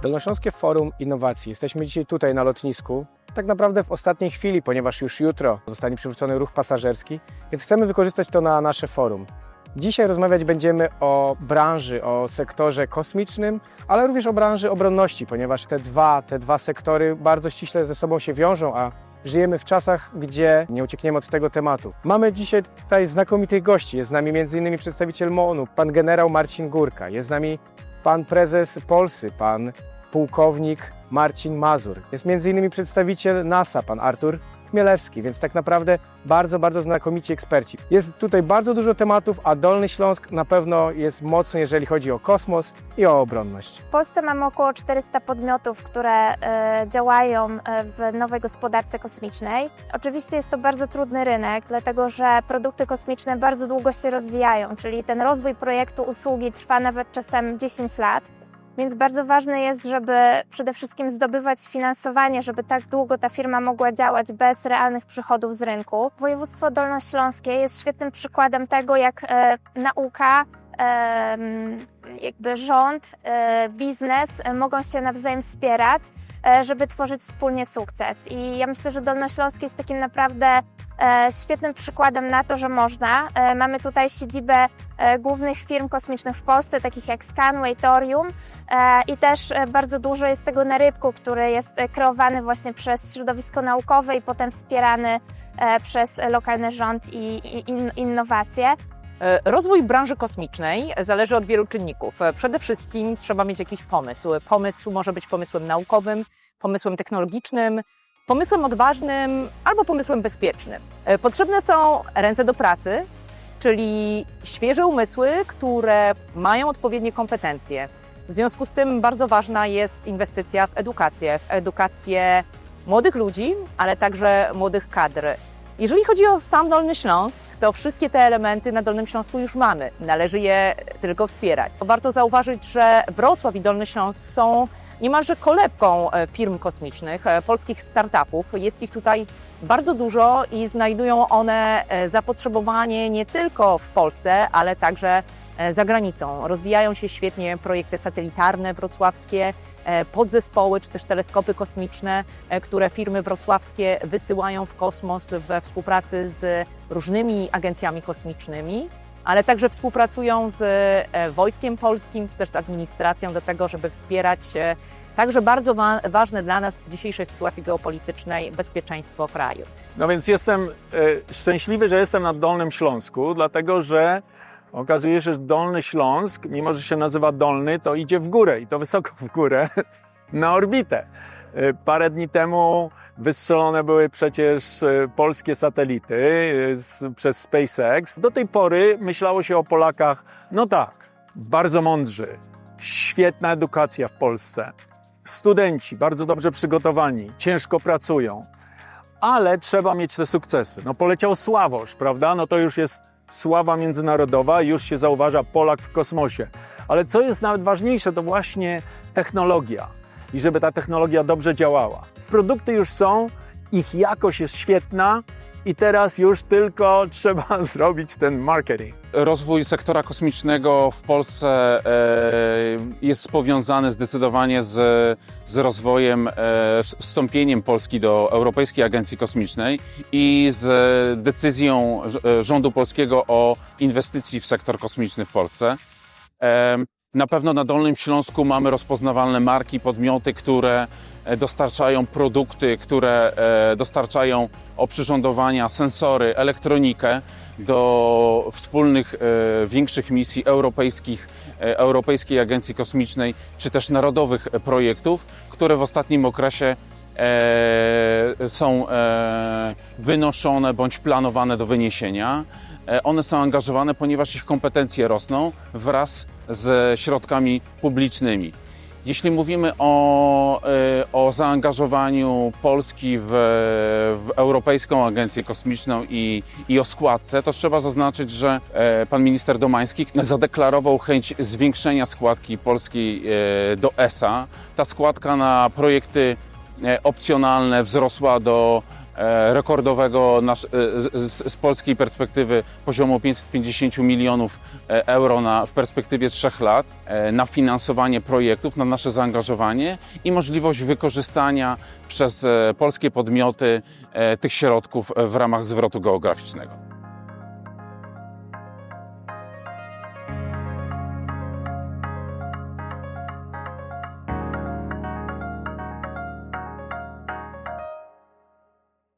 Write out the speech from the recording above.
Dolnośląskie Forum Innowacji. Jesteśmy dzisiaj tutaj na lotnisku, tak naprawdę w ostatniej chwili, ponieważ już jutro zostanie przywrócony ruch pasażerski, więc chcemy wykorzystać to na nasze forum. Dzisiaj rozmawiać będziemy o branży, o sektorze kosmicznym, ale również o branży obronności, ponieważ te dwa sektory bardzo ściśle ze sobą się wiążą, a żyjemy w czasach, gdzie nie uciekniemy od tego tematu. Mamy dzisiaj tutaj znakomitych gości. Jest z nami m.in. przedstawiciel MON-u, pan generał Marcin Górka. Jest z nami pan prezes Polsy, pan pułkownik Marcin Mazur. Jest m.in. przedstawiciel NASA, pan Artur Chmielewski, więc tak naprawdę bardzo znakomici eksperci. Jest tutaj bardzo dużo tematów, a Dolny Śląsk na pewno jest mocny, jeżeli chodzi o kosmos i o obronność. W Polsce mamy około 400 podmiotów, które działają w nowej gospodarce kosmicznej. Oczywiście jest to bardzo trudny rynek, dlatego że produkty kosmiczne bardzo długo się rozwijają, czyli ten rozwój projektu usługi trwa nawet czasem 10 lat. Więc bardzo ważne jest, żeby przede wszystkim zdobywać finansowanie, żeby tak długo ta firma mogła działać bez realnych przychodów z rynku. Województwo dolnośląskie jest świetnym przykładem tego, jak nauka, jakby rząd, biznes mogą się nawzajem wspierać, żeby tworzyć wspólnie sukces. I ja myślę, że Dolnośląskie jest takim naprawdę świetnym przykładem na to, że można. Mamy tutaj siedzibę głównych firm kosmicznych w Polsce, takich jak Scanway, Thorium, i też bardzo dużo jest tego na Rybku, który jest kreowany właśnie przez środowisko naukowe i potem wspierany przez lokalny rząd i innowacje. Rozwój branży kosmicznej zależy od wielu czynników. Przede wszystkim trzeba mieć jakiś pomysł. Pomysł może być pomysłem naukowym, pomysłem technologicznym, pomysłem odważnym albo pomysłem bezpiecznym. Potrzebne są ręce do pracy, czyli świeże umysły, które mają odpowiednie kompetencje. W związku z tym bardzo ważna jest inwestycja w edukację młodych ludzi, ale także młodych kadr. Jeżeli chodzi o sam Dolny Śląsk, to wszystkie te elementy na Dolnym Śląsku już mamy. Należy je tylko wspierać. Warto zauważyć, że Wrocław i Dolny Śląsk są niemalże kolebką firm kosmicznych, polskich startupów. Jest ich tutaj bardzo dużo i znajdują one zapotrzebowanie nie tylko w Polsce, ale także za granicą. Rozwijają się świetnie projekty satelitarne wrocławskie, podzespoły czy też teleskopy kosmiczne, które firmy wrocławskie wysyłają w kosmos we współpracy z różnymi agencjami kosmicznymi, ale także współpracują z Wojskiem Polskim czy też z administracją do tego, żeby wspierać także bardzo ważne dla nas w dzisiejszej sytuacji geopolitycznej bezpieczeństwo kraju. No więc jestem szczęśliwy, że jestem na Dolnym Śląsku, dlatego że okazuje się, że Dolny Śląsk, mimo że się nazywa Dolny, to idzie w górę i to wysoko w górę, na orbitę. Parę dni temu wystrzelone były przecież polskie satelity przez SpaceX. Do tej pory myślało się o Polakach, no tak, bardzo mądrzy, świetna edukacja w Polsce, studenci bardzo dobrze przygotowani, ciężko pracują, ale trzeba mieć te sukcesy. No poleciał Sławosz, prawda? No to już jest sława międzynarodowa, już się zauważa Polak w kosmosie. Ale co jest nawet ważniejsze, to właśnie technologia. I żeby ta technologia dobrze działała. Produkty już są, ich jakość jest świetna i teraz już tylko trzeba zrobić ten marketing. Rozwój sektora kosmicznego w Polsce jest powiązany zdecydowanie z rozwojem, wstąpieniem Polski do Europejskiej Agencji Kosmicznej i z decyzją rządu polskiego o inwestycji w sektor kosmiczny w Polsce. Na pewno na Dolnym Śląsku mamy rozpoznawalne marki, podmioty, które dostarczają produkty, które dostarczają oprzyrządowania, sensory, elektronikę do wspólnych, większych misji Europejskiej Agencji Kosmicznej, czy też narodowych projektów, które w ostatnim okresie są wynoszone bądź planowane do wyniesienia. One są angażowane, ponieważ ich kompetencje rosną wraz ze środkami publicznymi. Jeśli mówimy o zaangażowaniu Polski w Europejską Agencję Kosmiczną i o składce, to trzeba zaznaczyć, że pan minister Domański zadeklarował chęć zwiększenia składki polskiej do ESA. Ta składka na projekty opcjonalne wzrosła do rekordowego z polskiej perspektywy poziomu 550 milionów euro w perspektywie 3 lat na finansowanie projektów, na nasze zaangażowanie i możliwość wykorzystania przez polskie podmioty tych środków w ramach zwrotu geograficznego.